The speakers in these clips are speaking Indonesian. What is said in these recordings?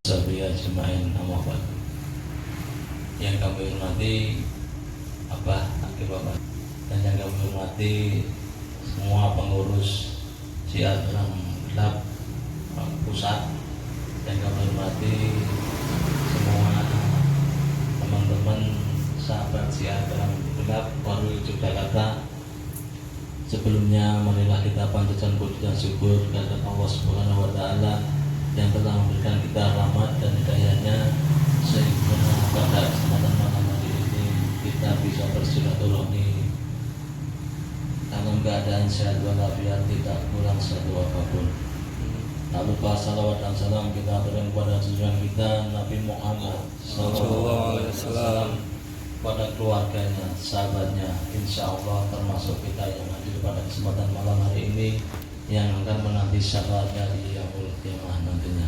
Sabiya jemain Amawat yang kami hormati Abah, Akil Bapak, dan yang kami hormati semua pengurus Syiar Terang Gelap Pusat, yang kami hormati semua teman-teman sahabat Syiar Terang Gelap Korwil Yogyakarta. Sebelumnya marilah kita panjatkan puji dan syukur kepada Allah Subhanahu wa Ta'ala yang telah memberikan kita rahmat dan hidayahnya sehingga pada kesempatan malam hari ini kita bisa bersilaturahmi dalam keadaan sehat walafiat, tidak kurang satu apapun. Tak lupa salawat dan salam kita berikan kepada junjungan kita Nabi Muhammad sallallahu alaihi wasallam, pada keluarganya, sahabatnya, insya Allah termasuk kita yang hadir pada kesempatan malam hari ini yang akan menanti syafaatnya di yaumul qiyamah nantinya.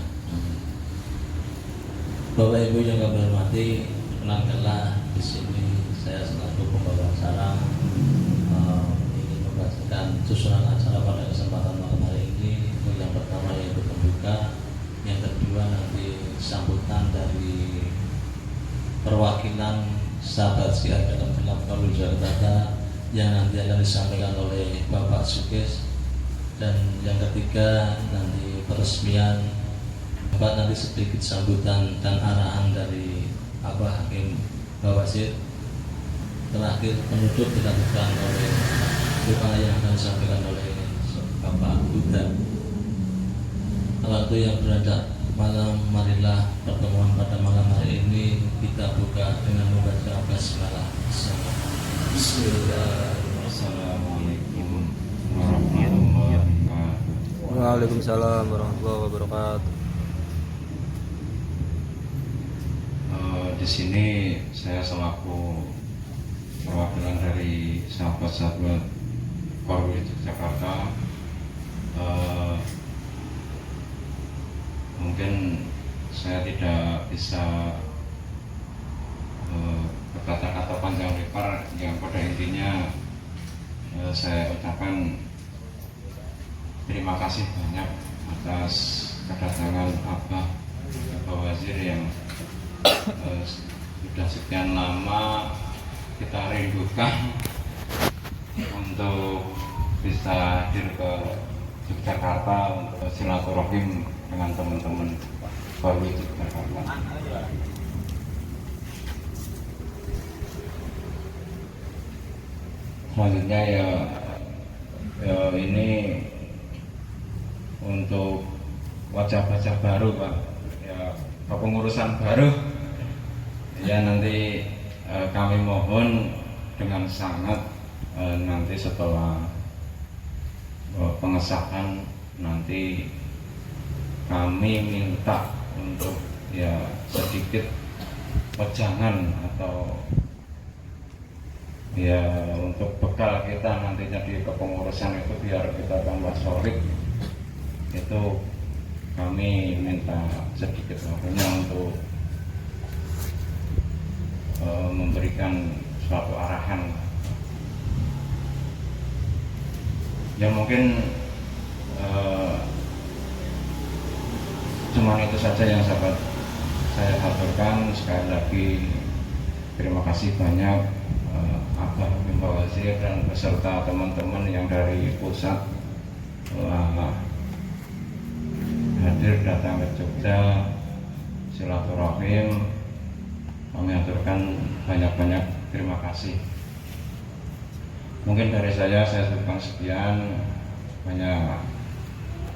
Bapak Ibu yang kami hormati, kenalkanlah di sini saya selaku pembawa acara ingin membacakan susunan acara pada kesempatan malam hari ini. Yang pertama yaitu pembuka, yang kedua nanti sambutan dari perwakilan sahabat Syiar dalam Gelap Korwil Yogyakarta yang nanti akan disampaikan oleh Bapak Sukes, dan yang ketiga nanti peresmian, nanti sedikit sambutan dan arahan dari Abah Hakim Bawasir. Terakhir penutup dilakukan oleh doa yang akan disampaikan oleh Bapak Buddha. Kalau itu yang berada malam, marilah pertemuan pada malam hari ini kita buka dengan membaca basmalah. Bismillahirrahmanirrahim. Warahmatullahi wabarakatuh. Waalaikumsalam warahmatullahi wabarakatuh. Di sini saya selaku perwakilan dari sahabat-sahabat Korwil Yogyakarta, mungkin saya tidak bisa berkata-kata panjang lebar, yang pada intinya saya ucapkan terima kasih banyak atas kedatangan Abah Bawasir yang sudah sekian lama kita rindukan untuk bisa hadir ke Yogyakarta untuk silaturahim dengan teman-teman Korwil Yogyakarta. Selanjutnya ya ini untuk wajah-wajah baru, Pak, ya kepengurusan baru ya, nanti kami mohon dengan sangat nanti setelah pengesahan nanti kami minta untuk ya sedikit wejangan atau ya untuk bekal kita nantinya di kepengurusan itu biar kita tambah solid. Itu kami minta sedikit waktunya untuk memberikan suatu arahan. Ya mungkin cuma itu saja yang saya haturkan. Sekali lagi terima kasih banyak Abah Hakim Bawasir dan beserta teman-teman yang dari pusat telah hadir datang ke Jogja silaturahim. Kami haturkan banyak-banyak terima kasih. Mungkin dari saya sebutkan sekian. Banyak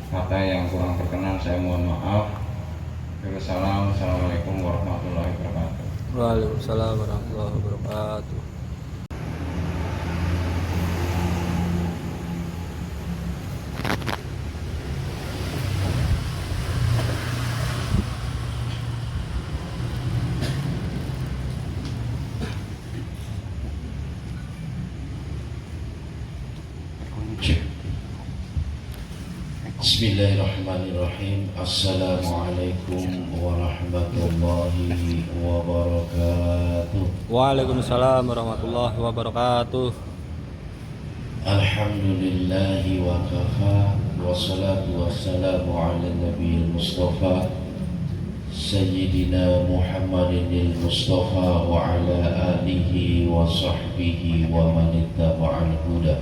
kata yang kurang berkenan saya mohon maaf. Assalamualaikum warahmatullahi wabarakatuh. Waalaikumsalam warahmatullahi wabarakatuh. Bismillahirrahmanirrahim. Assalamualaikum warahmatullahi wabarakatuh. Waalaikumsalam warahmatullahi wabarakatuh. Alhamdulillahi wa kafa, wassalatu wassalamu ala nabiyil mustafa سيدنا محمد المصطفى وعلى آله وصحبه ومن اتبع الهدى.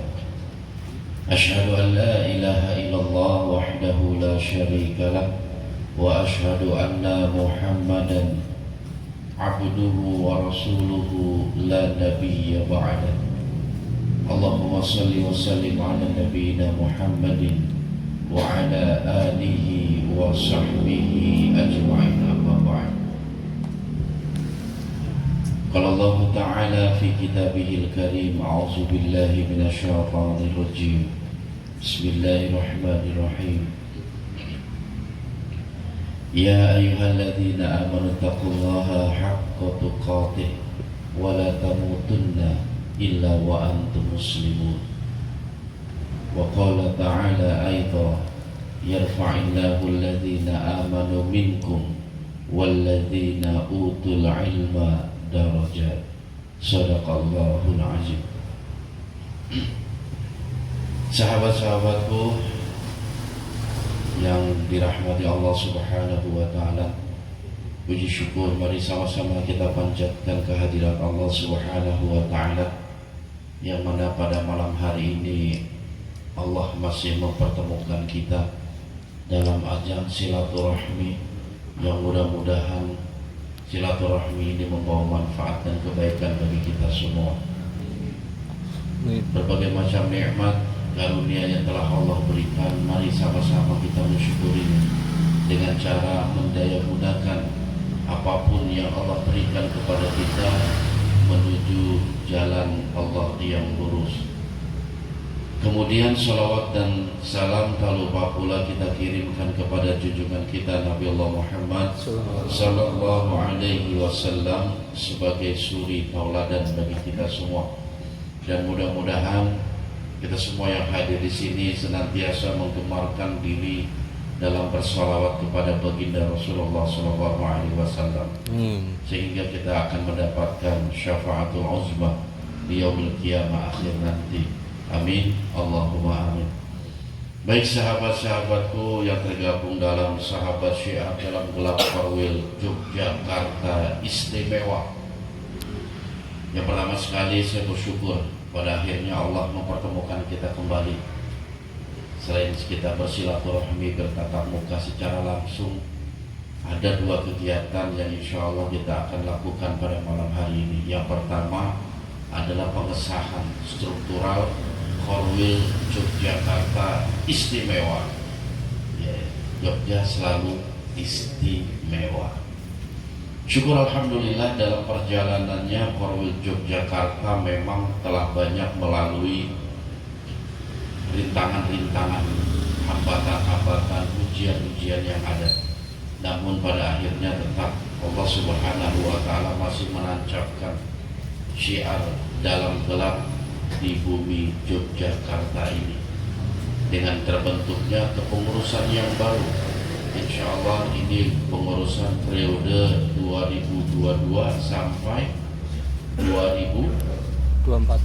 أشهد أن لا إله إلا الله وحده لا شريك له وأشهد أن محمدا عبده ورسوله لا نبي بعده. اللهم صل وسلم على نبينا محمد وعلى آله وصحبه أجمعين. أما بعد، قال الله تعالى في كتابه الكريم: أعوذ بالله من الشيطان الرجيم، بسم الله الرحمن الرحيم. يا أيها الذين آمنوا اتقوا الله حق تقاته ولا تموتن إلا وأنتم مسلمون. وقال تعالى أيضا: يرفع الله الذين آمنوا منكم والذين أوتوا العلم درجات. صدق الله العظيم. Sahabat-sahabatku yang dirahmati Allah Subhanahu wa Ta'ala, puji syukur mari sama-sama kita panjatkan kehadirat Allah Subhanahu wa Ta'ala, yang mana pada malam hari ini Allah masih mempertemukan kita dalam ajang silaturahmi, yang mudah-mudahan silaturahmi ini membawa manfaat dan kebaikan bagi kita semua. Berbagai macam nikmat karunia yang telah Allah berikan, mari sama-sama kita mensyukurinya dengan cara mendaya gunakan apapun yang Allah berikan kepada kita menuju jalan Allah yang lurus. Kemudian salawat dan salam tak lupa pula kita kirimkan kepada junjungan kita Nabi Allah Muhammad sallallahu alaihi wasallam sebagai suri tauladan bagi kita semua. Dan mudah-mudahan kita semua yang hadir di sini senantiasa menggemarkan diri dalam bersalawat kepada baginda Rasulullah sallallahu alaihi wasallam, sehingga kita akan mendapatkan syafaatul uzma di yaumil qiyamah akhir nanti. Amin, Allahumma amin. Baik sahabat-sahabatku yang tergabung dalam sahabat Syiah dalam gelap Korwil Yogyakarta istimewa. Yang pertama sekali saya bersyukur pada akhirnya Allah mempertemukan kita kembali. Selain kita bersilaturahmi bertatap muka secara langsung, ada dua kegiatan yang insya Allah kita akan lakukan pada malam hari ini. Yang pertama adalah pengesahan struktural Korwil Yogyakarta istimewa. Jogja selalu istimewa. Syukur alhamdulillah dalam perjalanannya Korwil Yogyakarta memang telah banyak melalui rintangan-rintangan, hambatan-hambatan, ujian-ujian yang ada. Namun pada akhirnya tetap Allah Subhanahu wa Ta'ala masih menancapkan syiar dalam gelap di bumi Yogyakarta ini dengan terbentuknya kepengurusan yang baru. Insya Allah ini pengurusan periode 2022 sampai 2024.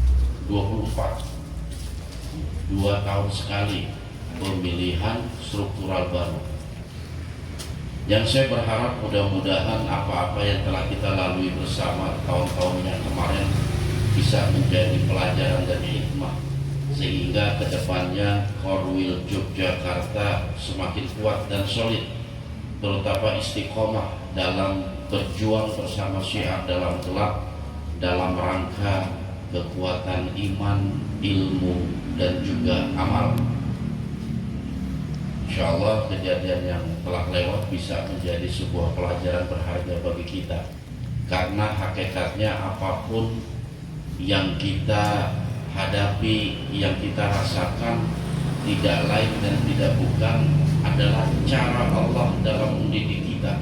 2 tahun sekali pemilihan struktural baru. Yang saya berharap mudah-mudahan apa-apa yang telah kita lalui bersama tahun-tahun yang kemarin bisa menjadi pelajaran dan hikmah, sehingga kedepannya Korwil Yogyakarta semakin kuat dan solid, terutama istiqomah dalam berjuang bersama syiar dalam gelap dalam rangka kekuatan iman, ilmu, dan juga amal. Insya Allah kejadian yang telah lewat bisa menjadi sebuah pelajaran berharga bagi kita, karena hakikatnya apapun yang kita hadapi, yang kita rasakan tidak lain dan tidak bukan adalah cara Allah dalam mendidik kita.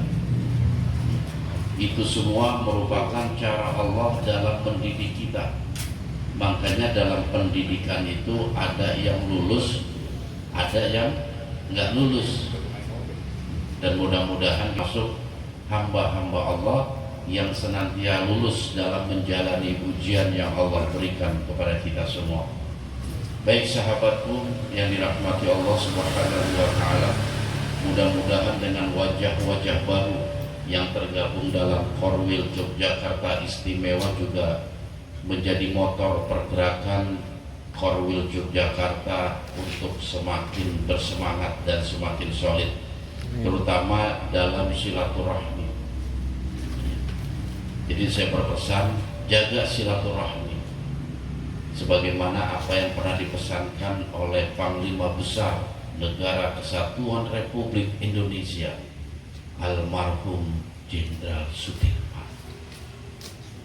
Itu semua merupakan cara Allah dalam mendidik kita. Makanya dalam pendidikan itu ada yang lulus, ada yang nggak lulus. Dan mudah-mudahan masuk hamba-hamba Allah yang senantiasa lulus dalam menjalani ujian yang Allah berikan kepada kita semua. Baik sahabatku yang dirahmati Allah Subhanahu wa Ta'ala, mudah-mudahan dengan wajah-wajah baru yang tergabung dalam Korwil Yogyakarta Istimewa juga menjadi motor pergerakan Korwil Yogyakarta untuk semakin bersemangat dan semakin solid, terutama dalam silaturahmi. Jadi saya berpesan, jaga silaturahmi sebagaimana apa yang pernah dipesankan oleh Panglima Besar Negara Kesatuan Republik Indonesia almarhum Jenderal Sudirman.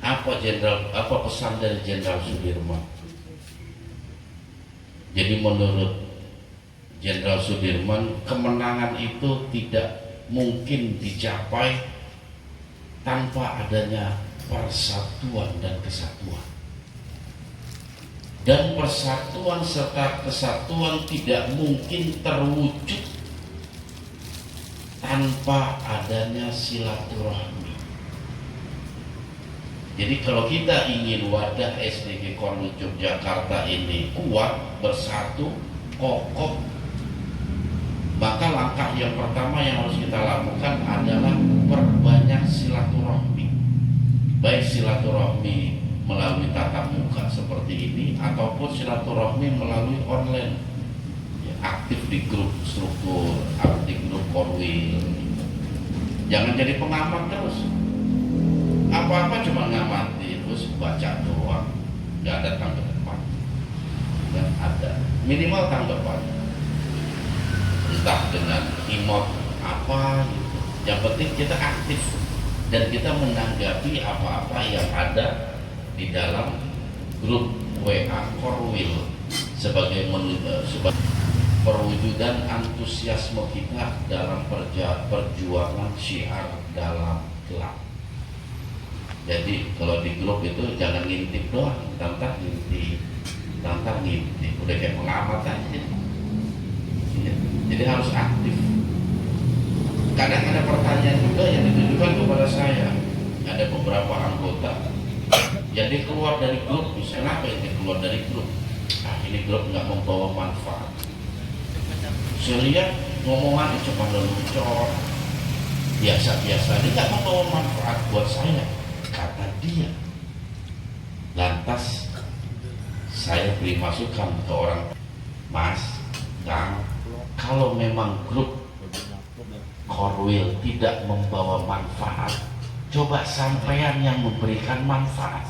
Apa pesan dari Jenderal Sudirman? Jadi menurut Jenderal Sudirman, kemenangan itu tidak mungkin dicapai tanpa adanya persatuan dan kesatuan. Dan persatuan serta kesatuan tidak mungkin terwujud tanpa adanya silaturahmi. Jadi kalau kita ingin wadah SDG Korwil Yogyakarta ini kuat, bersatu, kokoh, maka langkah yang pertama yang harus kita lakukan adalah perbanyak silaturahmi. Baik silaturahmi melalui tatap muka seperti ini ataupun silaturahmi melalui online. Aktif di grup struktur, aktif di grup Korwil. Jangan jadi pengamat terus. Apa-apa cuma ngamati terus baca doang, nggak ada tanggapan. Dan ada minimal tanggapan, entah dengan emot apa gitu. Yang penting kita aktif dan kita menanggapi apa-apa yang ada di dalam grup WA Korwil sebagai perwujudan antusiasme kita dalam perjuangan syiar dalam gelap. Jadi kalau di grup itu jangan ngintip doang, tantar ngintip, udah kayak pengamat aja. Ya, jadi harus aktif. Kadang ada pertanyaan juga yang ditujukan kepada saya. Ada beberapa anggota yang dia keluar dari grup, misalnya apa yang dia keluar dari grup? Ini grup nggak membawa manfaat. Saya lihat ngomongannya cuma lelucon, biasa-biasa, dia nggak membawa manfaat buat saya, kata dia. Lantas saya beri masukan ke orang, Mas, Kang, kalau memang grup Korwil tidak membawa manfaat, coba sampean yang memberikan manfaat.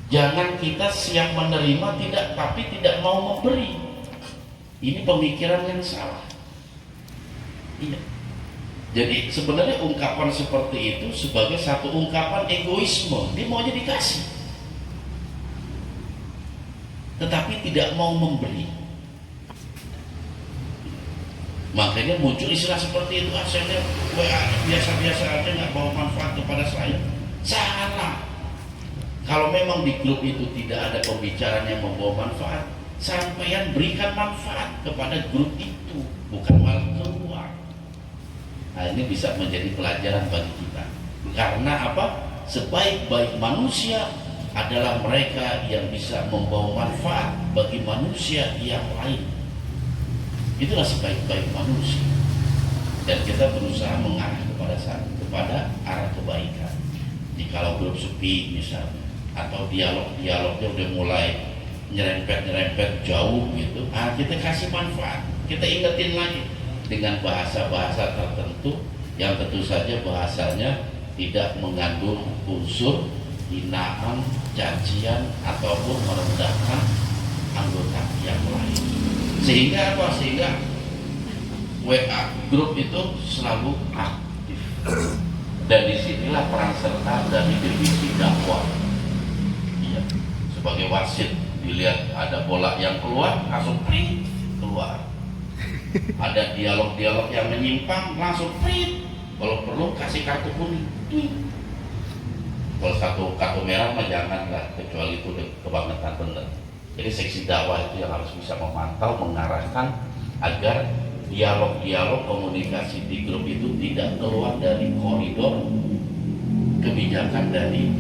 Jangan kita siap menerima tapi tidak mau memberi. Ini pemikiran yang salah. Iya. Jadi sebenarnya ungkapan seperti itu sebagai satu ungkapan egoisme. Dia maunya dikasih, tetapi tidak mau memberi. Makanya muncul istilah seperti itu. Saya lihat WA biasa-biasa aja nggak bawa manfaat kepada saya. Salah. Kalau memang di grup itu tidak ada pembicaraan yang membawa manfaat, sampeyan berikan manfaat kepada grup itu, bukan malah keluar. Nah, ini bisa menjadi pelajaran bagi kita. Karena apa? Sebaik-baik manusia adalah mereka yang bisa membawa manfaat bagi manusia yang lain. Itulah sebaik-baik manusia. Dan kita berusaha mengarah kepada arah kebaikan. Jikalau grup sepi misalnya, atau dialognya udah mulai nyerempet jauh gitu, kita kasih manfaat, kita ingetin lagi dengan bahasa-bahasa tertentu yang tentu saja bahasanya tidak mengandung unsur hinaan, cacian ataupun merendahkan anggota yang lain. Sehingga apa? Sehingga WA grup itu selalu aktif. Dan disinilah peran serta dari divisi dakwah. Iya, sebagai wasit, dilihat ada bola yang keluar, langsung print keluar. Ada dialog-dialog yang menyimpang, langsung print. Kalau perlu kasih kartu kuning, tweet. Kalau satu kartu merah mah jangan lah, kecuali itu kebangetan bener. Jadi seksi dakwah itu yang harus bisa memantau, mengarahkan agar dialog-dialog komunikasi di grup itu tidak keluar dari koridor kebijakan dari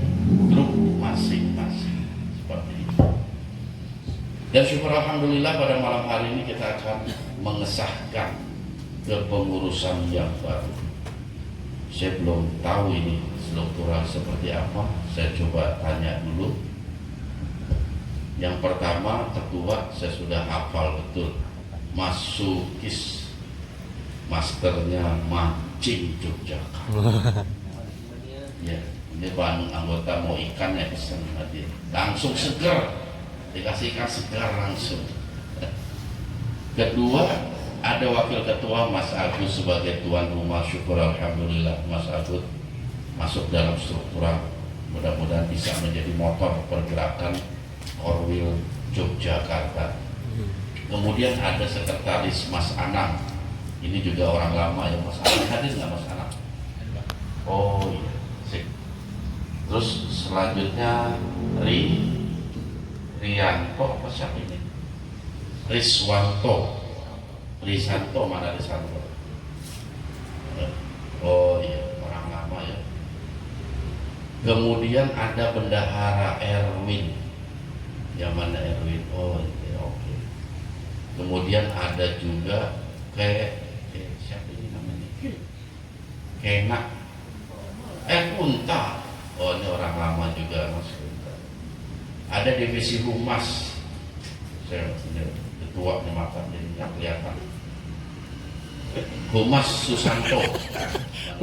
grup masing-masing, seperti itu. Dan syukur alhamdulillah pada malam hari ini kita akan mengesahkan kepengurusan yang baru. Saya belum tahu ini struktural seperti apa. Saya coba tanya dulu. Yang pertama, ketua saya sudah hafal betul. Masukis, masternya Mancing Yogyakarta. Ya, ini Bandung anggota mau ikan ya pesan hadir. Langsung segar, dikasih ikan segar langsung. Kedua, ada wakil ketua Mas Agus sebagai tuan rumah. Syukur alhamdulillah Mas Agus masuk dalam struktural. Mudah-mudahan bisa menjadi motor pergerakan Korwil Yogyakarta. Kemudian ada sekretaris Mas Anang. Ini juga orang lama ya, Mas Anang. Hadir nggak Mas Anang? Oh iya, sip. Terus selanjutnya Rianto apa siapa ini? Risanto mana Risanto? Oh iya, orang lama ya. Kemudian ada bendahara Erwin. Yang mana Erwin? Oh iya, oke. Kemudian ada juga siapa ini namanya? Kenak. Kunta. Oh ini orang lama juga Mas Kunta. Ada divisi humas. Saya ketua mata jadi nggak kelihatan. Humas Susanto.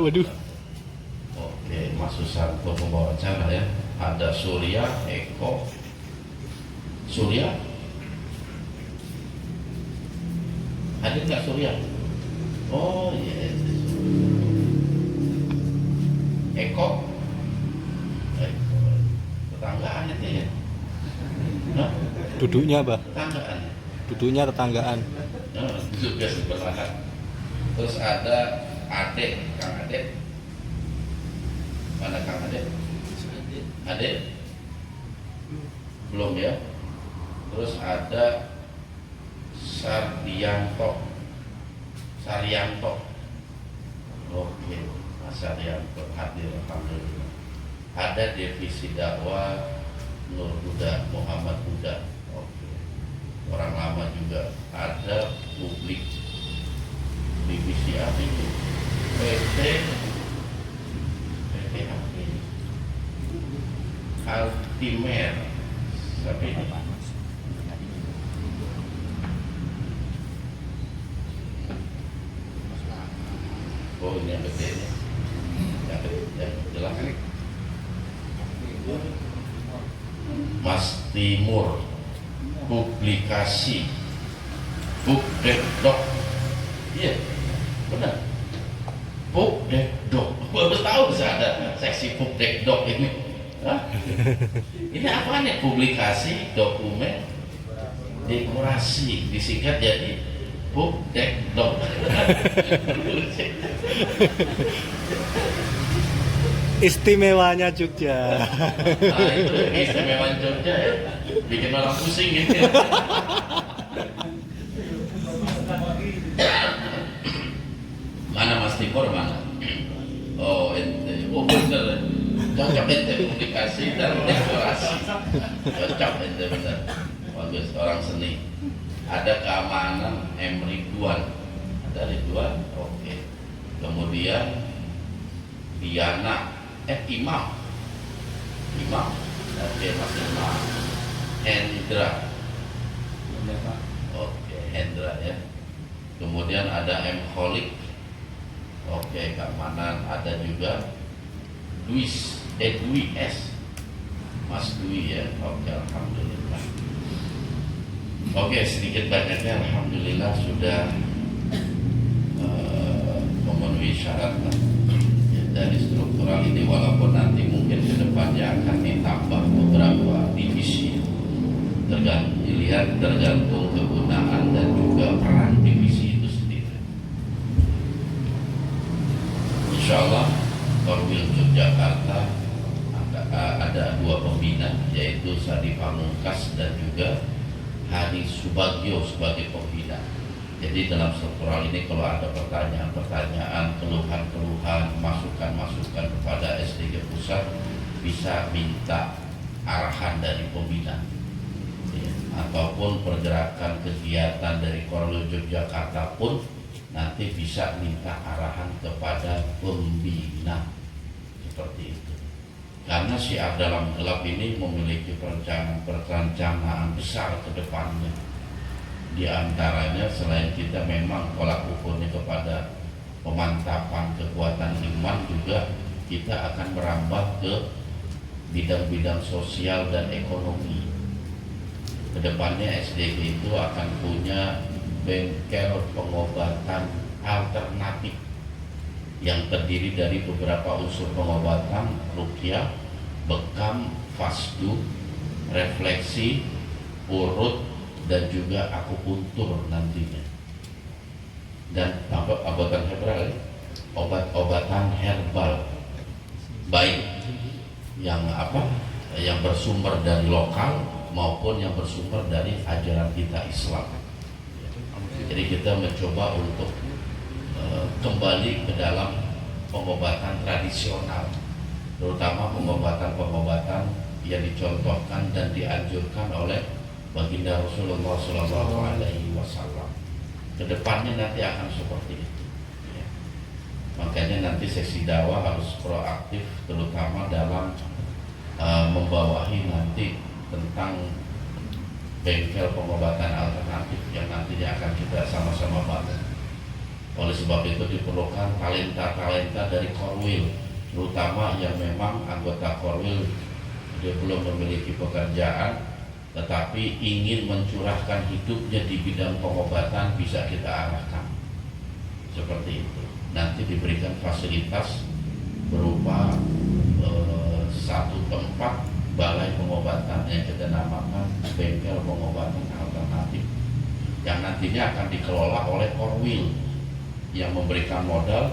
Waduh. Oke, Mas Susanto pembawa acara ya. Ada Surya, Eko. Surya? Hadir nggak Surya? Oh iya. Eko. Tetanggaan itu ya. Nah, Duduknya apa? tetanggaan. Duduknya tetanggaan. Nah, juga sebelahan. Terus ada Adek, Kang Adek. Mana Kang Adek? Adek? Belum ya. Terus ada Saryanto. Oke, Mas Saryanto hadir alhamdulillah. Ada divisi dakwah Nur Huda, Muhammad Huda. Oke. Orang lama juga. Ada publik divisi apa ini? PT apa ini? Altimer. Siapa ini? Oh ini yang PT-nya. Yang jelas ini. Mas Timur, publikasi, Bukdekdok. Iya, benar. Bukdekdok. Baru tahu bisa ada seksi Bukdekdok ini. Hah? Ini apaan ya? Publikasi, dokumen, dekorasi, disingkat jadi Bukdekdok. Istimewanya Jogja. Nah itu istimewa Jogja ya, bikin orang pusing gitu. Mana Mas Timur mana? Oh ente, oh bener, cocok ente publikasi dan dekorasi, cocok ente bener, bagus orang seni. Ada keamanan Ridwan, ada Ridwan, oke. Kemudian Diana. Imam, oke Mas Imam, Hendra, oke Hendra ya. Kemudian ada Kholik, oke keamanan. Ada juga Dwi S, Mas Dwi ya, oke alhamdulillah. Oke sedikit banyaknya alhamdulillah sudah memenuhi syarat dari struktural ini, walaupun nanti mungkin ke depannya akan ditambah beberapa divisi, tergantung kegunaan dan juga peran divisi itu sendiri. Insya Allah Korwil Yogyakarta ada 2 pembina, yaitu Sadi Pamungkas dan juga Hari Subagio sebagai pembina. Jadi dalam struktural ini kalau ada pertanyaan-pertanyaan, keluhan-keluhan, masukan-masukan kepada SDG Pusat, bisa minta arahan dari pembina ya, ataupun pergerakan kegiatan dari Korwil Yogyakarta pun nanti bisa minta arahan kepada pembina seperti itu. Karena syiar dalam gelap ini memiliki perencanaan besar ke depannya. Di antaranya selain kita memang tolak ukurnya kepada pemantapan kekuatan iman, juga kita akan merambah ke bidang-bidang sosial dan ekonomi. Kedepannya SDG itu akan punya bengkel pengobatan alternatif yang terdiri dari beberapa unsur pengobatan: ruqyah, bekam, fasdu, refleksi, urut, dan juga akupuntur nantinya. Dan obat-obatan herbal, obat-obatan herbal baik yang bersumber dari lokal maupun yang bersumber dari ajaran kita Islam. Jadi kita mencoba untuk kembali ke dalam pengobatan tradisional, terutama pengobatan-pengobatan yang dicontohkan dan dianjurkan oleh baginda Rasulullah SAW. Kedepannya nanti akan seperti itu. Ya. Makanya nanti seksi dakwah harus proaktif, terutama dalam membawahi nanti tentang bengkel pengobatan alternatif yang nantinya akan kita sama-sama bangun. Oleh sebab itu diperlukan talenta-talenta dari Korwil, terutama yang memang anggota Korwil dia belum memiliki pekerjaan tetapi ingin mencurahkan hidupnya di bidang pengobatan, bisa kita arahkan seperti itu. Nanti diberikan fasilitas berupa satu tempat balai pengobatan yang kita namakan bengkel pengobatan alternatif, yang nantinya akan dikelola oleh Korwil yang memberikan modal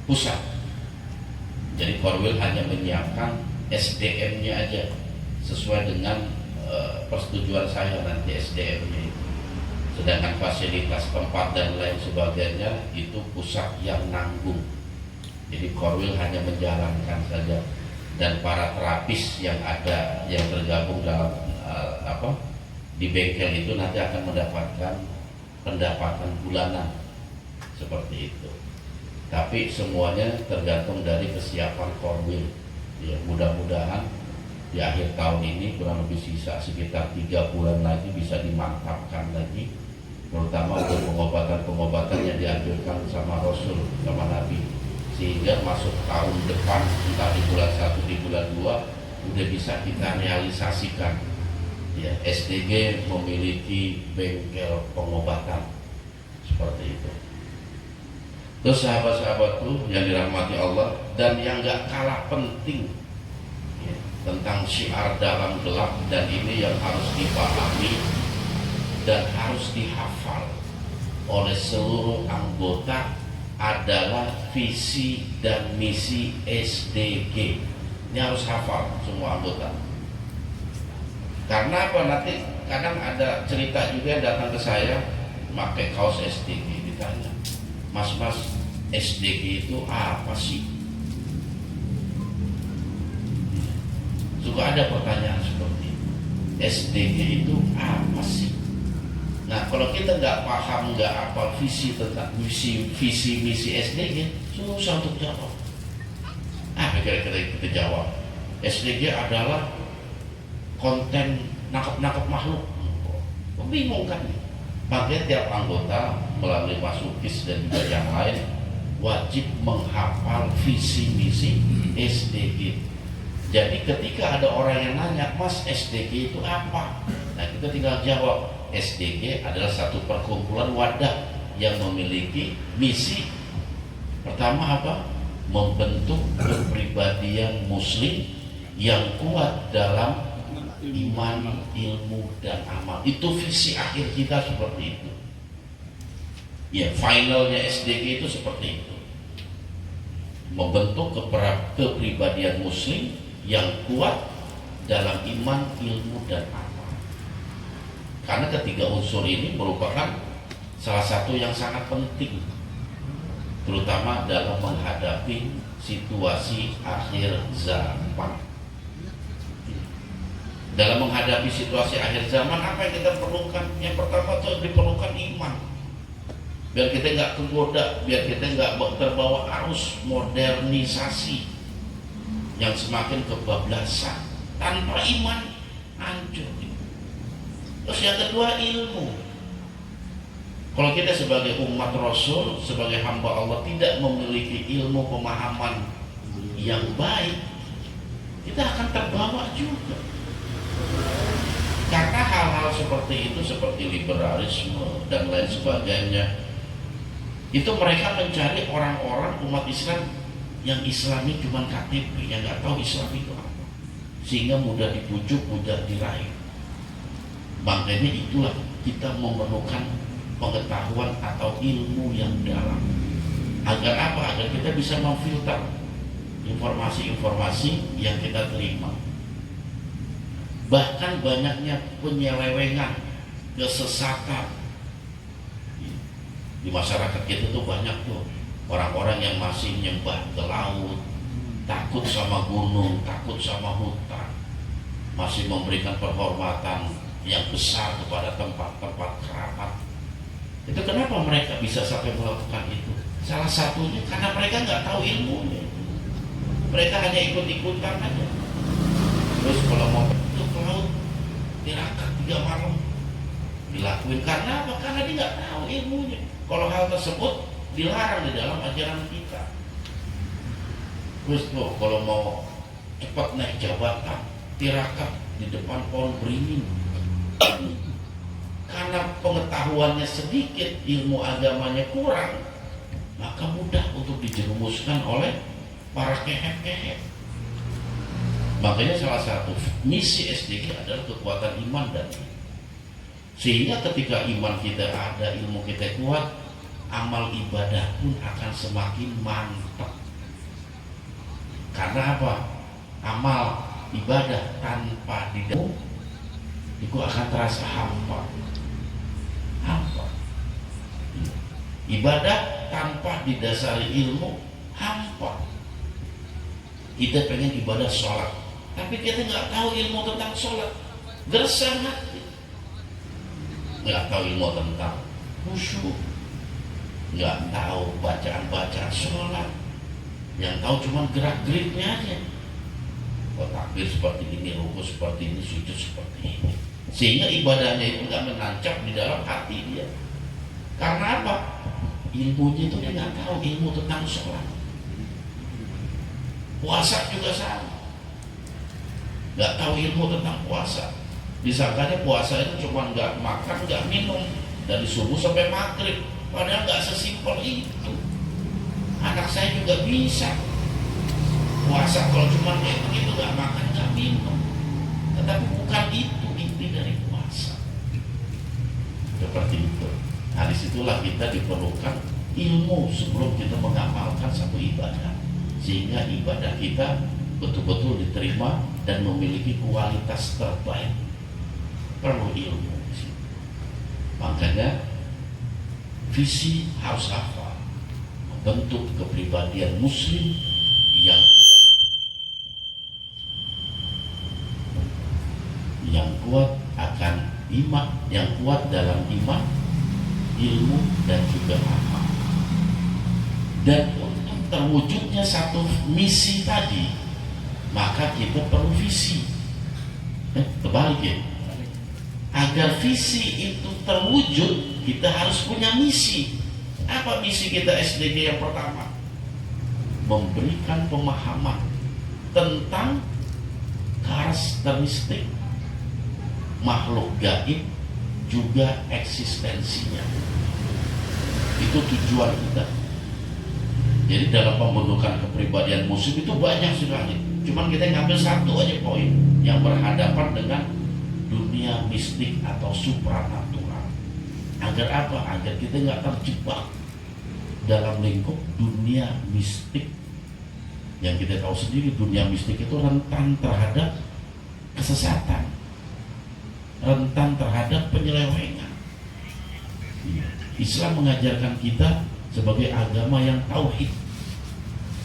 pusat. Jadi Korwil hanya menyiapkan SDM-nya aja sesuai dengan persetujuan saya nanti SDM-nya itu. Sedangkan fasilitas tempat dan lain sebagainya itu pusat yang nanggung. Jadi Korwil hanya menjalankan saja, dan para terapis yang ada yang tergabung dalam di bengkel itu nanti akan mendapatkan pendapatan bulanan seperti itu. Tapi semuanya tergantung dari kesiapan Korwil. Ya, mudah-mudahan di akhir tahun ini kurang lebih sisa sekitar 3 bulan lagi bisa dimantapkan lagi, terutama untuk pengobatan-pengobatan yang dianjurkan sama Rasul, sama Nabi, sehingga masuk tahun depan entah di bulan 1 di bulan 2 udah bisa kita realisasikan. Ya, SDG memiliki bengkel pengobatan seperti itu. Terus sahabat-sahabatku yang dirahmati Allah, dan yang gak kalah penting ya, tentang syiar dalam gelap, dan ini yang harus dipahami dan harus dihafal oleh seluruh anggota, adalah visi dan misi SDG. Ini harus hafal semua anggota. Karena apa? Nanti kadang ada cerita juga yang datang ke saya pakai kaos SDG, ditanya, Mas, SDG itu apa sih? Suka ada pertanyaan seperti itu. SDG itu apa sih? Nah, kalau kita nggak paham, nggak apa visi tentang visi misi SDG, susah untuk jawab. Kira-kira kita jawab. SDG adalah konten nangkep makhluk. Bingung kan? Makanya tiap anggota melalui Masukis dan juga yang lain wajib menghafal visi misi SDG. Jadi ketika ada orang yang nanya, Mas, SDG itu apa? Nah, kita tinggal jawab, SDG adalah satu perkumpulan wadah yang memiliki misi. Pertama apa? Membentuk kepribadian muslim yang kuat dalam iman, ilmu, dan amal. Itu visi akhir kita seperti itu. Ya, finalnya SDG itu seperti itu. Membentuk kepribadian muslim yang kuat dalam iman, ilmu, dan amal. Karena ketiga unsur ini merupakan salah satu yang sangat penting, terutama dalam menghadapi situasi akhir zaman. Dalam menghadapi situasi akhir zaman, apa yang kita perlukan? Yang pertama itu diperlukan iman. biar kita nggak tergoda, biar kita nggak terbawa arus modernisasi yang semakin kebablasan. Tanpa iman hancur. Terus yang kedua, ilmu. Kalau kita sebagai umat Rasul, sebagai hamba Allah tidak memiliki ilmu pemahaman yang baik, kita akan terbawa juga. Karena hal-hal seperti itu, seperti liberalisme dan lain sebagainya, itu mereka mencari orang-orang umat Islam yang Islami cuma KTP, yang nggak tahu Islam itu apa, sehingga mudah dibujuk, mudah diraih. Makanya itulah kita memerlukan pengetahuan atau ilmu yang dalam. Agar apa? Agar kita bisa memfilter informasi-informasi yang kita terima. Bahkan banyaknya penyelewengan, kesesatan di masyarakat kita tuh banyak tuh orang-orang yang masih nyembah ke laut, takut sama gunung, takut sama hutan, masih memberikan penghormatan yang besar kepada tempat-tempat keramat. Itu kenapa mereka bisa sampai melakukan itu? Salah satunya karena mereka nggak tahu ilmunya. Mereka hanya ikut-ikutan aja. Terus kalau mau itu ke laut, tirakat 3 malam dilakuin. Karena apa? Karena dia nggak tahu ilmunya. Kalau hal tersebut dilarang di dalam ajaran kita. Terus tuh kalau mau cepat naik jabatan, tirakat di depan pohon beringin. Karena pengetahuannya sedikit, ilmu agamanya kurang, maka mudah untuk dijerumuskan oleh para kehet-kehet. Makanya salah satu misi SDG adalah kekuatan iman dan sehingga ketika iman kita ada, ilmu kita kuat, amal ibadah pun akan semakin mantap. Karena apa? Amal ibadah tanpa didahului itu akan terasa hampa. Ibadah tanpa didasari ilmu hampa. Kita pengen ibadah sholat, tapi kita nggak tahu ilmu tentang sholat, gersang hati. Nggak tahu ilmu tentang khusyuk, nggak tahu bacaan-bacaan sholat, yang tahu cuma gerak-geriknya aja. Oh, takbir seperti ini, rukuk seperti ini, sujud seperti ini, sehingga ibadahnya itu nggak menancap di dalam hati dia. Karena apa? Ilmunya itu dia nggak tahu ilmu tentang sholat. Puasa juga sama, nggak tahu ilmu tentang puasa. Disangkanya puasa itu cuma nggak makan, nggak minum dari subuh sampai maghrib. Padahal nggak sesimpel itu. Anak saya juga bisa puasa kalau cuma itu nggak makan, nggak minum. Tetapi bukan itu inti dari puasa. Seperti itu. Nah, disitulah kita diperlukan ilmu sebelum kita mengamalkan satu ibadah, sehingga ibadah kita betul-betul diterima dan memiliki kualitas terbaik. Perlu ilmu. Makanya visi harus apa? Membentuk kepribadian muslim yang kuat, akan iman, yang kuat dalam iman, ilmu dan juga amal. Dan untuk terwujudnya satu misi tadi, maka kita perlu visi. Kebalik ya. Agar visi itu terwujud, kita harus punya misi. Apa misi kita SDG yang pertama? Memberikan pemahaman tentang karakteristik makhluk gaib juga eksistensinya. Itu tujuan kita. Jadi dalam pembentukan kepribadian muslim itu banyak sekali. Cuman kita ngambil satu aja poin yang berhadapan dengan dunia mistik atau supranatural. Agar apa? Agar kita nggak terjebak dalam lingkup dunia mistik. Yang kita tahu sendiri, dunia mistik itu rentan terhadap kesesatan, rentan terhadap penyelewengan. Islam mengajarkan kita sebagai agama yang tauhid,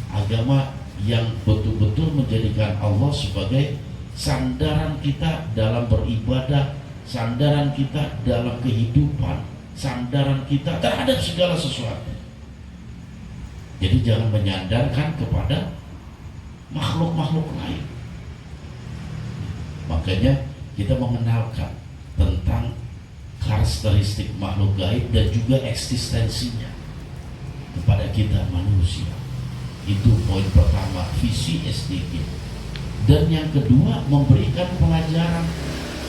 agama yang betul-betul menjadikan Allah sebagai sandaran kita dalam beribadah, sandaran kita dalam kehidupan, sandaran kita terhadap segala sesuatu. Jadi jangan menyandarkan kepada makhluk-makhluk lain. Makanya kita mengenalkan tentang karakteristik makhluk gaib dan juga eksistensinya kepada kita manusia. Itu poin pertama, visi SDG. Dan yang kedua, memberikan pelajaran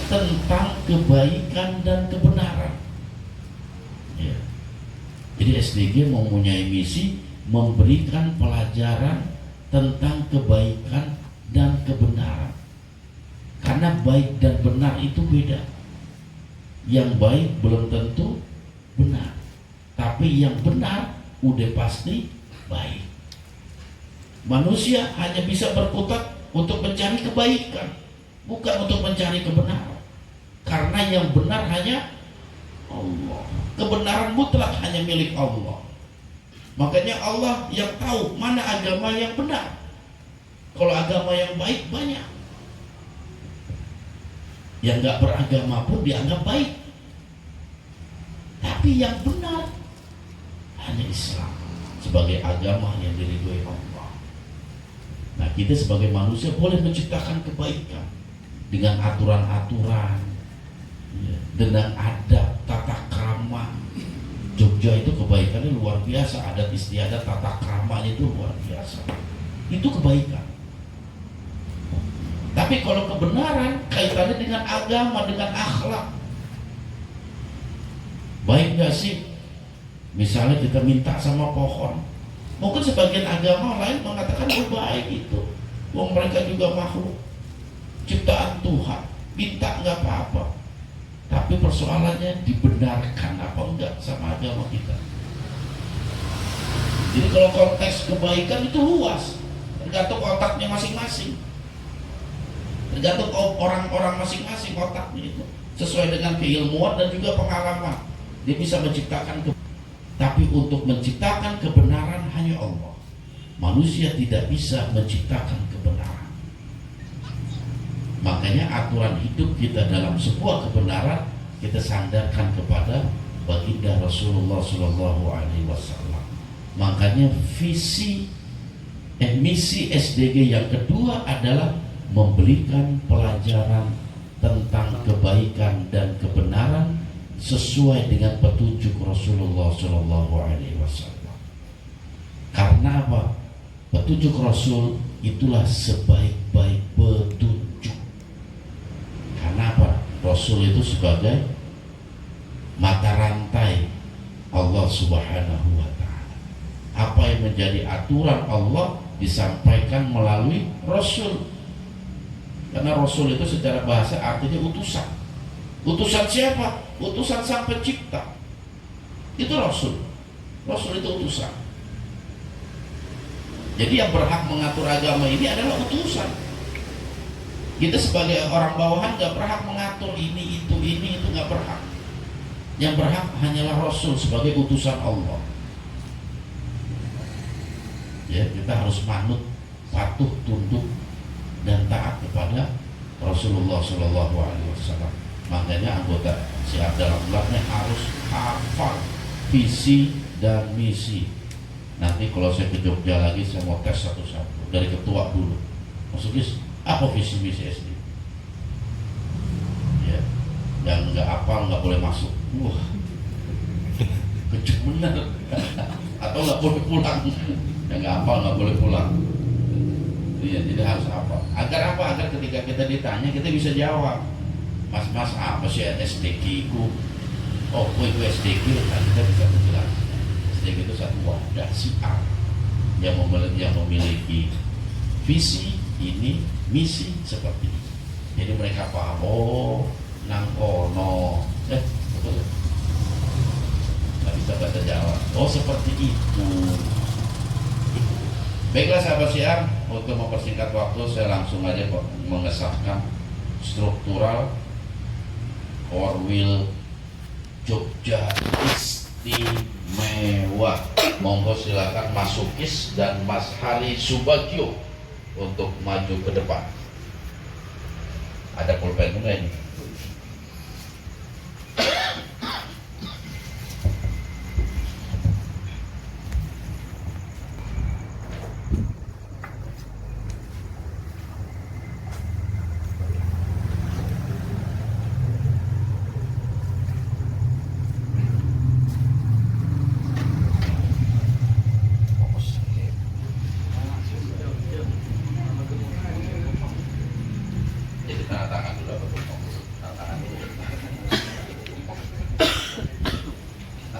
tentang kebaikan dan kebenaran. Ya. Jadi SDG mempunyai misi memberikan pelajaran tentang kebaikan dan kebenaran. Karena baik dan benar itu beda. Yang baik belum tentu benar, tapi yang benar udah pasti baik. Manusia hanya bisa berkutat untuk mencari kebaikan, bukan untuk mencari kebenaran. Karena yang benar hanya Allah. Kebenaran mutlak hanya milik Allah. Makanya Allah yang tahu mana agama yang benar. Kalau agama yang baik banyak. Yang gak beragama pun dianggap baik. Tapi yang benar hanya Islam sebagai agama yang diridhoi Allah. Nah, kita sebagai manusia boleh menciptakan kebaikan dengan aturan-aturan, ya, dengan adab, tata krama. Jogja itu kebaikannya luar biasa, adat istiadat, tata kramanya itu luar biasa. Itu kebaikan. Tapi kalau kebenaran kaitannya dengan agama, dengan akhlak. Baik gak sih? Misalnya kita minta sama pohon. Mungkin sebagian agama lain mengatakan baik itu. Wong mereka juga makhluk ciptaan Tuhan. Minta gak apa-apa. Tapi persoalannya dibenarkan apa enggak sama agama kita. Jadi kalau konteks kebaikan itu luas, tergantung otaknya masing-masing. Tergantung orang-orang masing-masing otaknya itu sesuai dengan keilmuan dan juga pengalaman. Dia bisa menciptakan tapi untuk menciptakan kebenaran hanya Allah. Manusia tidak bisa menciptakan kebenaran. Makanya aturan hidup kita dalam sebuah kebenaran kita sandarkan kepada baginda Rasulullah SAW. Makanya misi SDG yang kedua adalah memberikan pelajaran tentang kebaikan dan kebenaran sesuai dengan petunjuk Rasulullah SAW. Karena apa? Petunjuk Rasul itulah sebaik-baik petunjuk. Karena apa? Rasul itu sebagai mata rantai Allah Subhanahu wa Ta'ala. Apa yang menjadi aturan Allah disampaikan melalui Rasul. Karena Rasul itu secara bahasa artinya utusan. Utusan siapa? Utusan Sang Pencipta. Itu Rasul. Rasul itu utusan. Jadi yang berhak mengatur agama ini adalah utusan. Kita sebagai orang bawahan gak berhak mengatur ini itu gak berhak. Yang berhak hanyalah Rasul sebagai utusan Allah. Ya, kita harus manut, patuh, tunduk dan taat kepada Rasulullah SAW. Makanya anggota siap dalam bulannya harus hafal visi dan misi. Nanti kalau saya ke Jogja lagi saya mau tes satu-satu dari ketua dulu. Maksudnya apa visi misi SD? Ya, yang nggak hafal nggak boleh masuk. Wah, kecil bener. Atau nggak boleh pulang. Yang nggak hafal nggak boleh pulang. Iya, tidak harus apa. Agar apa? Agar ketika kita ditanya kita bisa jawab. Mas apa sih SDG ku? Oh, itu SDG kan kita bisa menjelaskan. SDG itu satu wadah siar yang memiliki visi ini, misi seperti ini. Jadi mereka paham, oh nang kono, betul. Nggak bisa bahasa Jawa. Oh seperti itu. Baiklah sahabat siar, untuk mempersingkat waktu saya langsung aja mengesahkan struktural Orwil Jogja istimewa. Monggo silakan Mas Sukis dan Mas Hari Subagio untuk maju ke depan. Ada pulpen enggak ini?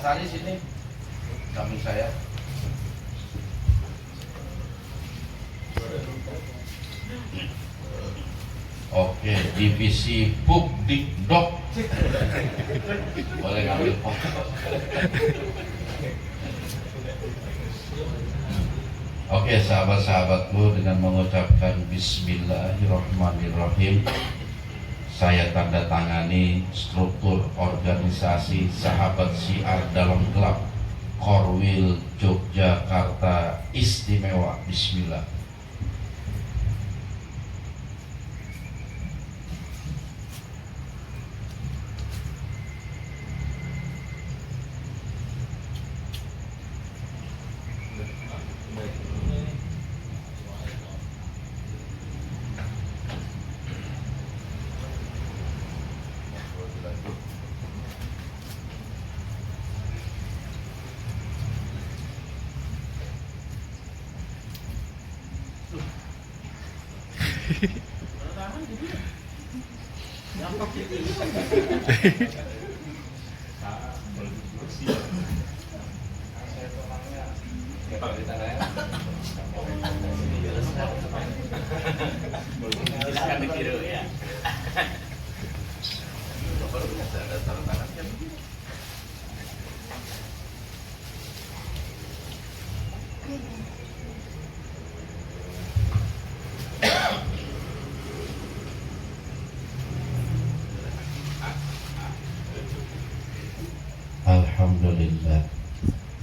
Sari sini, kami saya. Oke, divisi Pubdikdok. Boleh ngambil foto. Oke, sahabat-sahabatku, dengan mengucapkan Bismillahirrahmanirrahim, saya tanda tangani struktur organisasi Sahabat Syiar Dalam Gelap Korwil Yogyakarta Istimewa. Bismillah. Alhamdulillah.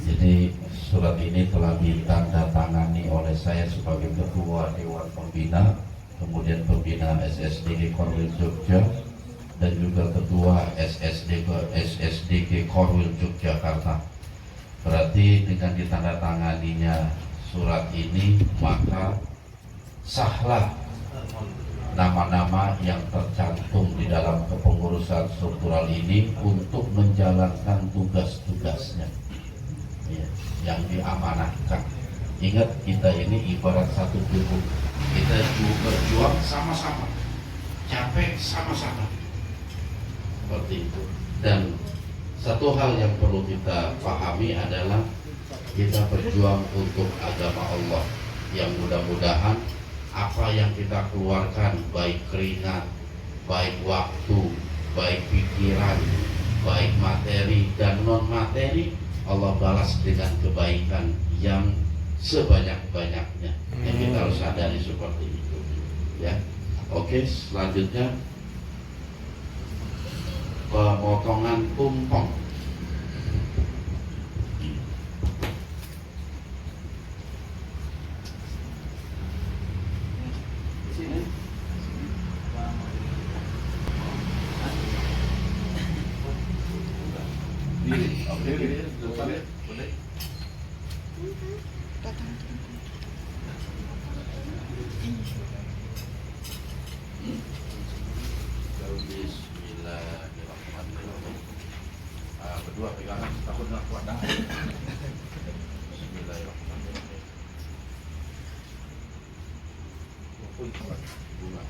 Jadi surat ini telah ditandatangani oleh saya sebagai Ketua Dewan Pembina, kemudian Pembina SSDG Korwil Jogja, dan juga Ketua SSDG Korwil Yogyakarta. Berarti dengan ditandatanganinya surat ini, maka sahlah nama-nama yang tercantum di dalam kepengurusan struktural ini untuk menjalankan tugas-tugasnya ya, yang diamanahkan. Ingat, kita ini ibarat satu tubuh, kita berjuang sama-sama, capek sama-sama, seperti itu. Dan satu hal yang perlu kita pahami adalah kita berjuang untuk agama Allah, yang mudah-mudahan apa yang kita keluarkan, baik keringat, baik waktu, baik pikiran, baik materi dan non materi, Allah balas dengan kebaikan yang sebanyak-banyaknya. Yang kita harus sadari seperti itu ya. Oke, selanjutnya pemotongan tumpeng. Bismillahirrahmanirrahim. Berdua pegangan, takut nggak kuat dah. Bismillahirrahmanirrahim. Bunga.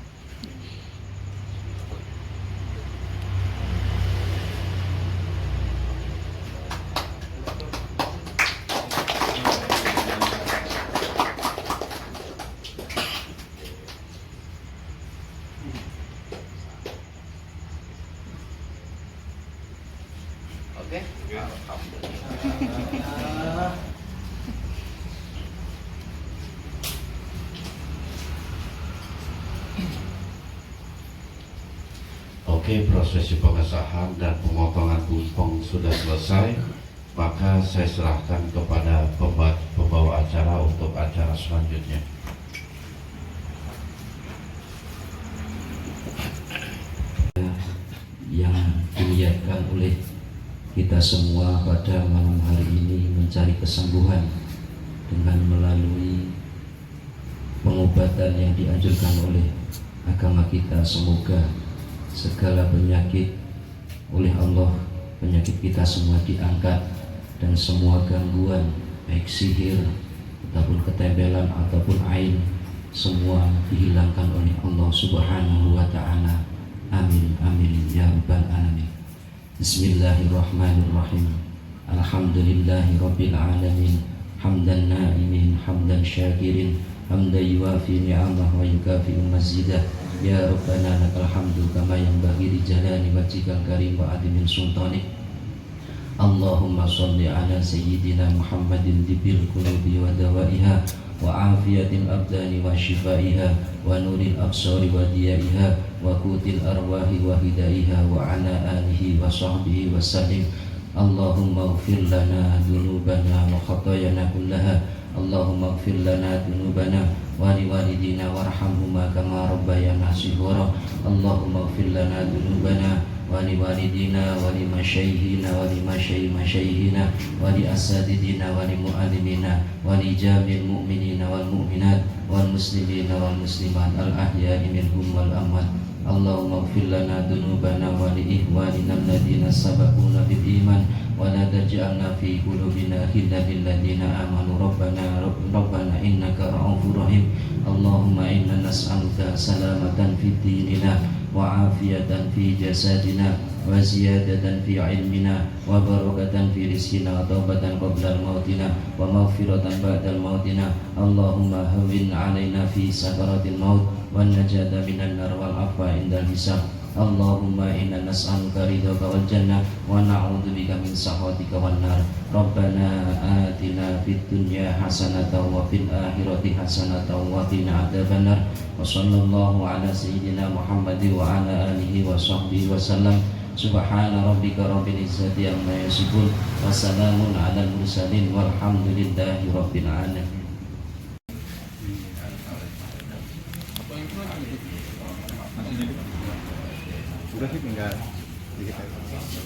Oke, alhamdulillah. Oke, prosesi pengesahan dan pemotongan tumpeng sudah selesai. Maka saya serahkan kepada pembawa acara untuk acara selanjutnya. Yang diniatkan oleh kita semua pada malam hari ini mencari kesembuhan dengan melalui pengobatan yang dianjurkan oleh agama kita. Semoga segala penyakit oleh Allah, penyakit kita semua diangkat, dan semua gangguan baik sihir ataupun ketempelan ataupun ain semua dihilangkan oleh Allah Subhanahu wa ta'ala. Amin amin ya rabbal alamin. Bismillahirrahmanirrahim. Alhamdulillah. Alhamdulillahi Rabbil Alamin. Hamdan na'imin, hamdan syakirin, hamdan yuafi ni'amah wa yukafi'u mazidah. Ya Rabbana lakal hamdu kama yanbaghi li jalali wajhikal karim wa admin sultanik. Allahumma salli ala sayyidina Muhammadin dibil qulubi wa dawaiha wa afiyatil abdani wa shifaiha wa nuril absari wa diyaiha wa qutil arwahi wa hidaiha wa ala alihi wa sahbihi wa sallim. Allahumma ighfir lana dhunubana wa khatayana kullaha. Allahumma ighfir lana dhunubana wa liwalidina warhamhuma kama rabbayana shighara. Allahumma ighfir lana dhunubana wa liwalidina wa limasyaykhina wa limasyaykhina wa liasatidina wa limuallimina wa lijamil mu'minina wal mu'minat wal muslimina wal muslimat al ahya'i minhum wal amwat. Allahumma ighfir lana dhunubana wa li ikhwanina alladhina sabaquna bil iman wa la taj'alna fi qulubina ghillan lil ladzina amanu rabbana innaka ra'ufur rahim. Allahumma inna nas'aluka salamatan fid dinina wa afiyatan fi jasadina wa ziyadatan fi ilmina wa barakatan fi rizqina wa taubatan qabla mautina wa maghfiratan ba'da mautina. Allahumma hawwin 'alaina fi sakaratil maut wan najata minan nar wal afwa indal hisab. Allahumma inna nas'aluka ridhaka wal jannah wa na'udzubika min sakhatika wan nar. Rabbana atina fid dunya hasanatan wa fil akhirati hasanatan wa qina adzabannar. Wa sallallahu ala sayyidina Muhammadin wa ala alihi wa sahbihi wa sallam. Subhana rabbika rabbil izzati amma yasifun wa salamun alal mursalin walhamdulillahi rabbil alamin. Udah sih tinggal dikit aja.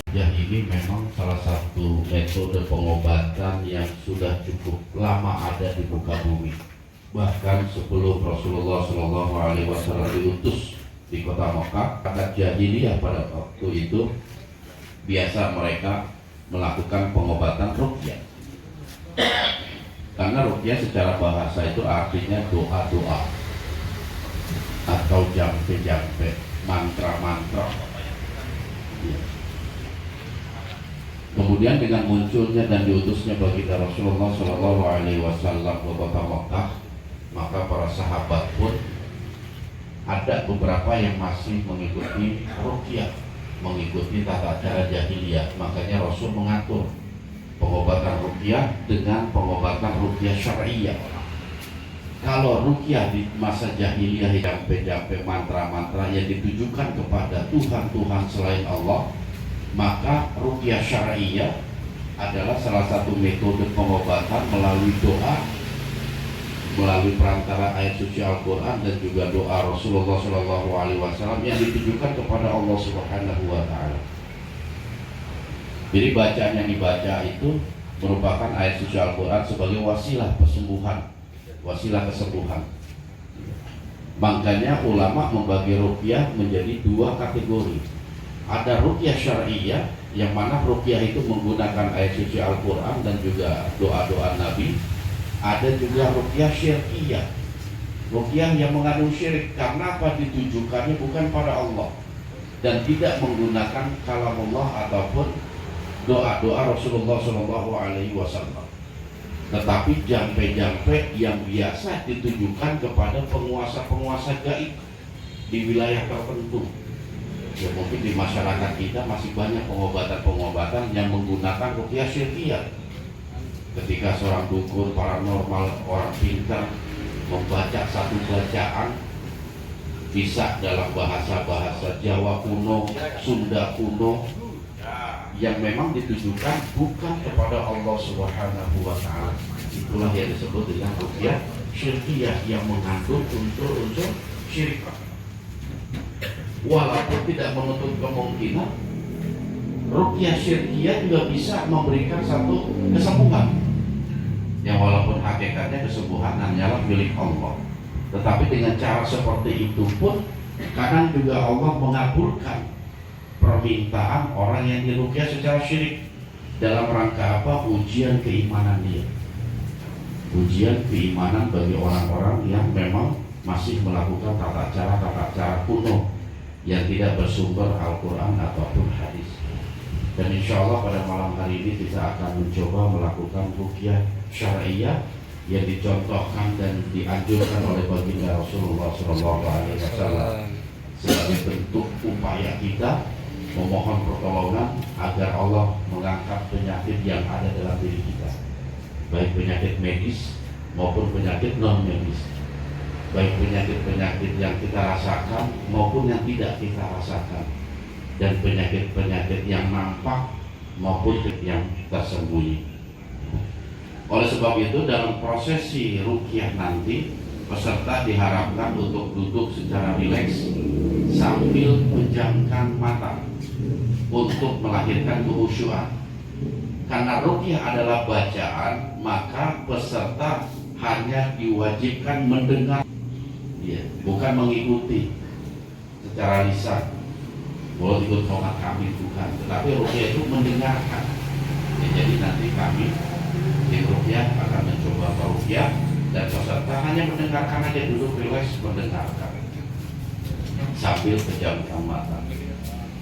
Ya, ini memang salah satu metode pengobatan yang sudah cukup lama ada di muka bumi. Bahkan sebelum Rasulullah SAW diutus di kota Mekah, kata jahiliyah pada waktu itu biasa mereka melakukan pengobatan ruqyah. Karena ruqyah secara bahasa itu artinya doa-doa atau jampe-jampe, mantra-mantra. Ya. Kemudian dengan munculnya dan diutusnya baginda Rasulullah SAW ke kota Mekah, maka para sahabat pun ada beberapa yang masih mengikuti ruqyah, mengikuti tata cara jahiliyah. Makanya Rasul mengatur pengobatan ruqyah dengan pengobatan ruqyah syar'iyah. Kalau ruqyah di masa jahiliyah, jampe-jampe, mantra-mantra yang ditujukan kepada Tuhan-Tuhan selain Allah, maka ruqyah syar'iyah adalah salah satu metode pengobatan melalui doa, melalui perantara ayat suci Al-Quran dan juga doa Rasulullah SAW yang ditujukan kepada Allah Subhanahu wa Ta'ala. Jadi bacaan yang dibaca itu merupakan ayat suci Al-Quran sebagai wasilah kesembuhan, wasilah kesembuhan. Makanya ulama membagi ruqyah menjadi dua kategori. Ada ruqyah syar'iyah yang mana ruqyah itu menggunakan ayat suci Al-Quran dan juga doa-doa Nabi. Ada juga ruqyah syirkiyah, ruqyah yang mengandung syirik karena apa? Ditujukannya bukan pada Allah dan tidak menggunakan kalamullah ataupun doa-doa Rasulullah SAW, tetapi jampe-jampe yang biasa ditujukan kepada penguasa-penguasa gaib di wilayah tertentu. Ya, mungkin di masyarakat kita masih banyak pengobatan-pengobatan yang menggunakan ruqyah syirkiyah. Ketika seorang dukun, paranormal, orang pintar membaca satu bacaan, bisa dalam bahasa-bahasa Jawa kuno, Sunda kuno, yang memang ditujukan bukan kepada Allah Subhanahu wa Ta'ala. Itulah yang disebut dengan ruqyah syirkiyah yang mengandung unsur-unsur syirik. Walaupun tidak menutup kemungkinan ruqyah syirkiyah juga bisa memberikan satu kesembuhan. yang walaupun hakikatnya kesembuhan hanyalah milik Allah. Tetapi dengan cara seperti itu pun kadang juga Allah mengabulkan permintaan orang yang diruqyah secara syirik dalam rangka apa? Ujian keimanan dia. Ujian keimanan bagi orang-orang yang memang masih melakukan tata cara kuno yang tidak bersumber Al-Quran ataupun hadis. Dan insya Allah pada malam hari ini kita akan mencoba melakukan ruqyah syariah yang dicontohkan dan dianjurkan oleh baginda Rasulullah SAW sebagai bentuk upaya kita memohon pertolongan agar Allah mengangkat penyakit yang ada dalam diri kita, baik penyakit medis maupun penyakit non medis, baik penyakit-penyakit yang kita rasakan maupun yang tidak kita rasakan, dan penyakit-penyakit yang nampak maupun yang tersembunyi. Oleh sebab itu dalam prosesi ruqyah nanti peserta diharapkan untuk duduk secara rileks sambil memejamkan mata untuk melahirkan kekhusyuan. Karena ruqyah adalah bacaan, maka peserta hanya diwajibkan mendengar, bukan mengikuti secara lisan. Kalau ikut sholat kami bukan, tetapi ruqyah itu mendengarkan. Jadi nanti kami di ruqyah akan mencoba ruqyah dan peserta hanya mendengarkan aja, duduk rileks mendengarkan sambil pejamkan mata.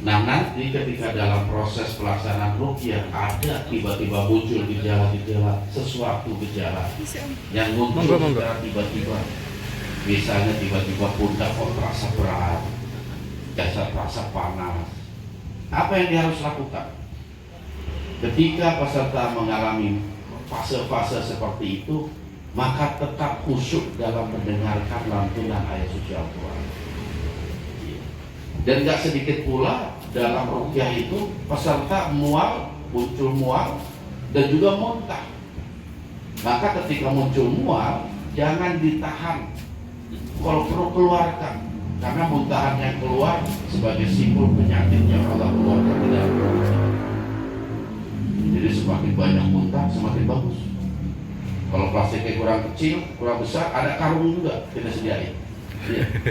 Nah nanti ketika dalam proses pelaksanaan ruqyah ada tiba-tiba muncul gejala-gejala, sesuatu gejala yang muncul secara tiba-tiba, misalnya tiba-tiba pundak kok terasa berat, jasad terasa panas, apa yang dia harus lakukan? Ketika peserta mengalami fase-fase seperti itu, maka tetap khusyuk dalam mendengarkan lantunan ayat suci Al-Quran. Dan gak sedikit pula dalam ruqyah itu peserta muncul mual dan juga muntah. Maka ketika muncul mual jangan ditahan, kalau perlu keluarkan, karena muntahan yang keluar sebagai simbol penyakit yang Allah keluarkan di dalam tubuh kita. Jadi semakin banyak muntah semakin bagus. Kalau plastiknya kurang kecil, kurang besar, ada karung juga kita sediain,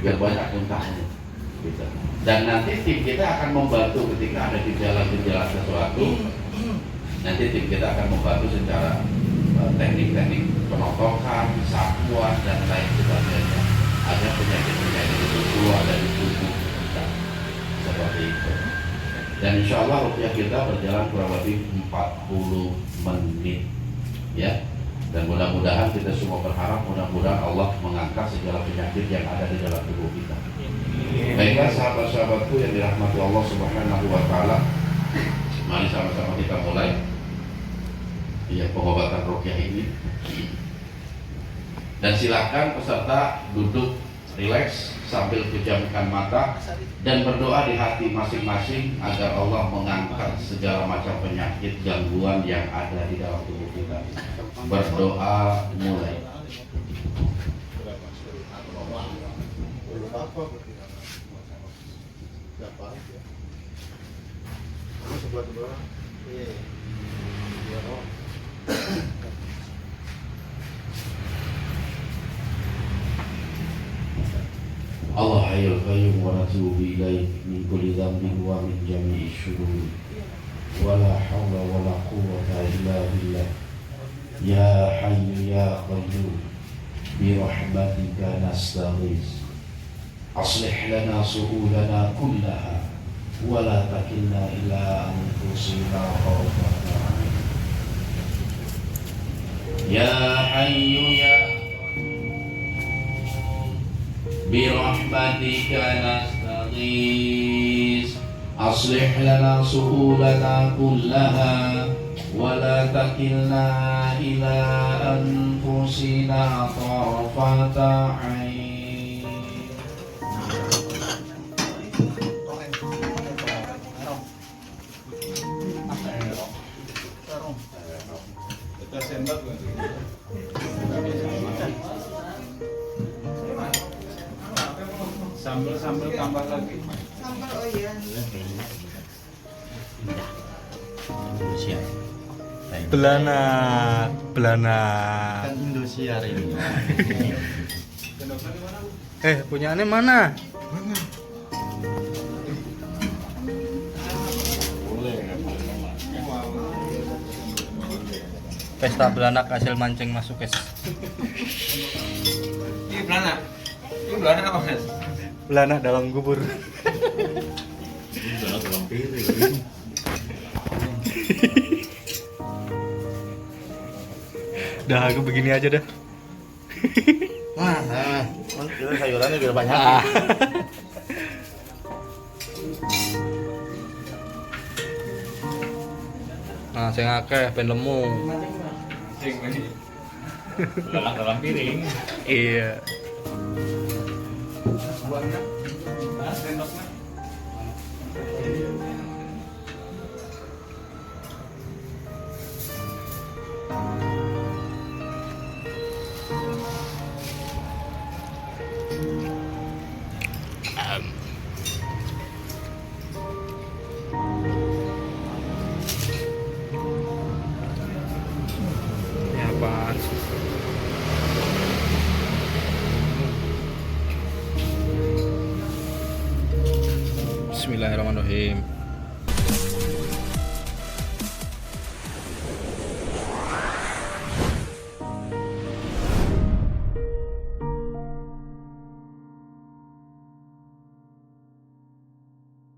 biar banyak muntahnya. Gitu. Dan nanti tim kita akan membantu ketika ada gejala-gejala sesuatu. Nanti tim kita akan membantu secara teknik-teknik penotokan, sapuan dan lain sebagainya agar penyakit-penyakit itu keluar dari tubuh kita. Seperti itu. Dan insya Allah ruqyah kita berjalan kurang lebih 40 menit, ya. Dan mudah-mudahan kita semua berharap mudah-mudahan Allah mengangkat segala penyakit yang ada di dalam tubuh kita. Baiklah sahabat-sahabatku yang dirahmati Allah Subhanahu wa Ta'ala, mari sama-sama kita mulai pengobatan ruqyah ini. Dan silakan peserta duduk rileks sambil pejamkan mata dan berdoa di hati masing-masing agar Allah mengangkat segala macam penyakit gangguan yang ada di dalam tubuh kita. Berdoa mulai. Allah hayyul qayyum wa natubu ilaih min kulli dhanbin wa min jami'i syururi wa la hawla wa la quwwata illa billah. Ya hayyu ya qayyum bi rahmatika nastaghis aslih lana su'ulana kullaha wa la takilna ila anfusina tarfata 'ain. Ya hayyu ya birahmatika nastaghis aslih lana su'ulana kullaha wa la takilna ila anfusina tarfata 'ain. Kita sembah sambal tambah lagi. Sambal, oh iya. Siap. Belanak, belanak. Kan Indosiar ini. Punyanya mana? Pesta belanak hasil mancing masuk guys. Ini belanak. Ini belanak apa mas? Belanak dalam kubur. Dah aku begini aja dah. Sayurannya biar banyak. Nah, sing akeh ben lemu. Belanak dalam piring. Iya. Buangnya. Nah, sendoknya. Ini apaan sih? Bismillahirrahmanirrahim.